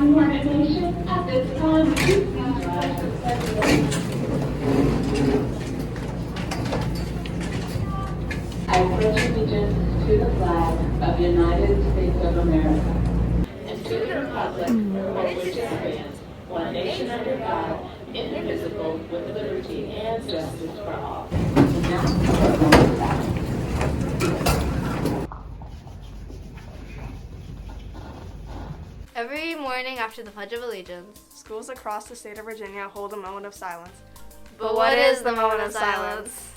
Nation, at this time, please rise for the Pledge of Allegiance. I pledge allegiance to the flag of the United States of America and to the republic for which it stands, one nation under God, indivisible, with liberty and justice for all. Every morning after the Pledge of Allegiance, schools across the state of Virginia hold a moment of silence. But what is the moment of silence?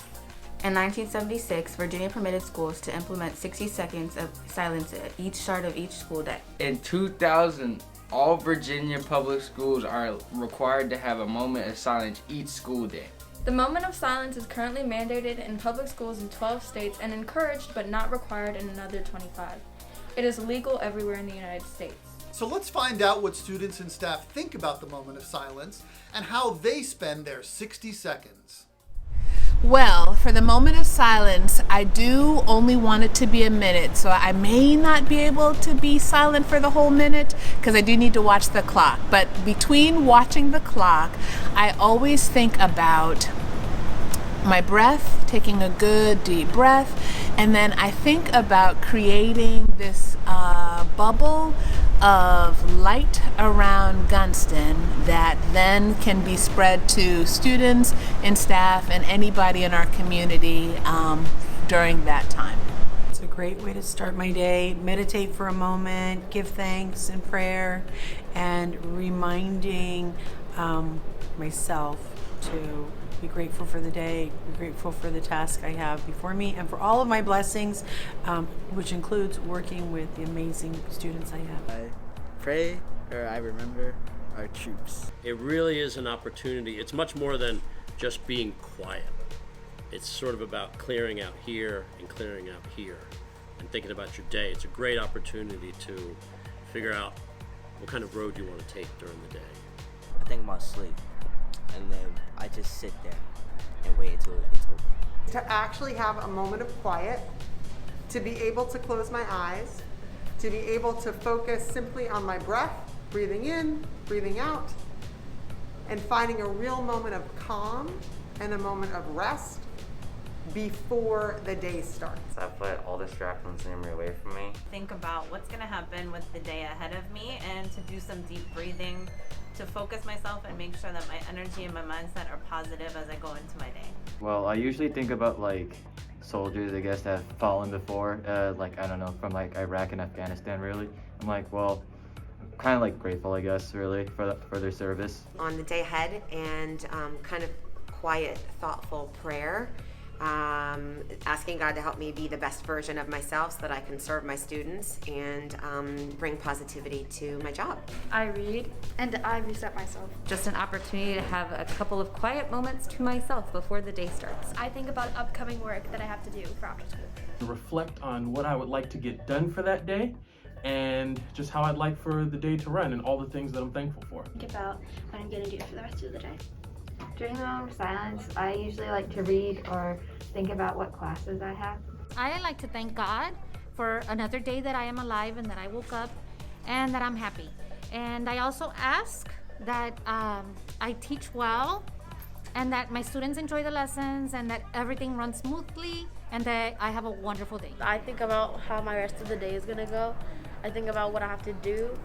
In 1976, Virginia permitted schools to implement 60 seconds of silence at each start of each school day. In 2000, all Virginia public schools are required to have a moment of silence each school day. The moment of silence is currently mandated in public schools in 12 states and encouraged but not required in another 25. It is legal everywhere in the United States. So let's find out what students and staff think about the moment of silence and how they spend their 60 seconds. Well, for the moment of silence, I do only want it to be a minute, so I may not be able to be silent for the whole minute because I do need to watch the clock. But between watching the clock, I always think about my breath, taking a good deep breath, and then I think about creating this bubble of light around Gunston that then can be spread to students and staff and anybody in our community during that time. It's a great way to start my day. Meditate for a moment, give thanks and prayer, and reminding myself to be grateful for the day, be grateful for the task I have before me, and for all of my blessings, which includes working with the amazing students I have. I pray, or I remember our troops. It really is an opportunity. It's much more than just being quiet. It's sort of about clearing out here and clearing out here and thinking about your day. It's a great opportunity to figure out what kind of road you want to take during the day. I think about sleep, and then I just sit there and wait until it's over. To actually have a moment of quiet, to be able to close my eyes, to be able to focus simply on my breath, breathing in, breathing out, and finding a real moment of calm and a moment of rest before the day starts. I put all distractions in me away from me. Think about what's going to happen with the day ahead of me and to do some deep breathing to focus myself and make sure that my energy and my mindset are positive as I go into my day. Well, I usually think about like soldiers, I guess, that have fallen before, like, I don't know, from like Iraq and Afghanistan, really. I'm like, well, kind of like grateful, I guess, really, for their service. On the day ahead, and kind of quiet, thoughtful prayer, asking God to help me be the best version of myself so that I can serve my students and bring positivity to my job. I read and I reset myself. Just an opportunity to have a couple of quiet moments to myself before the day starts. I think about upcoming work that I have to do for after school. Reflect on what I would like to get done for that day and just how I'd like for the day to run and all the things that I'm thankful for. Think about what I'm going to do for the rest of the day. During the moment of silence, I usually like to read or think about what classes I have. I like to thank God for another day that I am alive and that I woke up and that I'm happy. And I also ask that I teach well and that my students enjoy the lessons and that everything runs smoothly and that I have a wonderful day. I think about how my rest of the day is gonna go. I think about what I have to do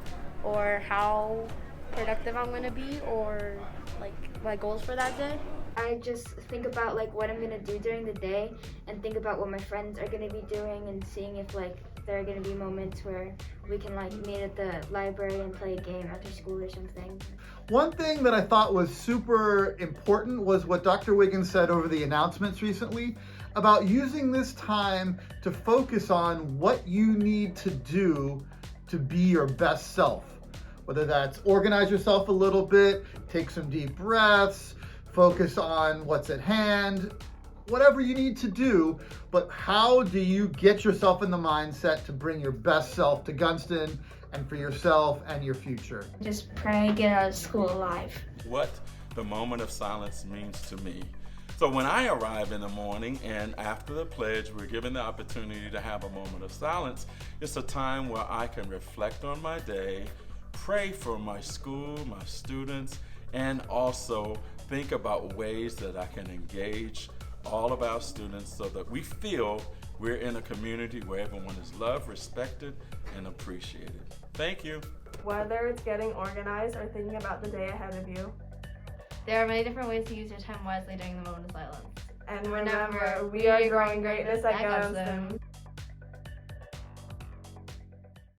or how productive I'm gonna be or like my goals for that day. I just think about like what I'm gonna do during the day and think about what my friends are gonna be doing and seeing if like there are gonna be moments where we can like meet at the library and play a game after school or something. One thing that I thought was super important was what Dr. Wiggins said over the announcements recently about using this time to focus on what you need to do to be your best self. Whether that's organize yourself a little bit, take some deep breaths, focus on what's at hand, whatever you need to do, but how do you get yourself in the mindset to bring your best self to Gunston and for yourself and your future? Just pray, get out of school alive. What the moment of silence means to me. So when I arrive in the morning and after the pledge, we're given the opportunity to have a moment of silence. It's a time where I can reflect on my day, pray for my school, my students, and also think about ways that I can engage all of our students so that we feel we're in a community where everyone is loved, respected, and appreciated. Thank you. Whether it's getting organized or thinking about the day ahead of you. There are many different ways to use your time wisely during the moment of silence. And remember, we are growing greatness at Gunston.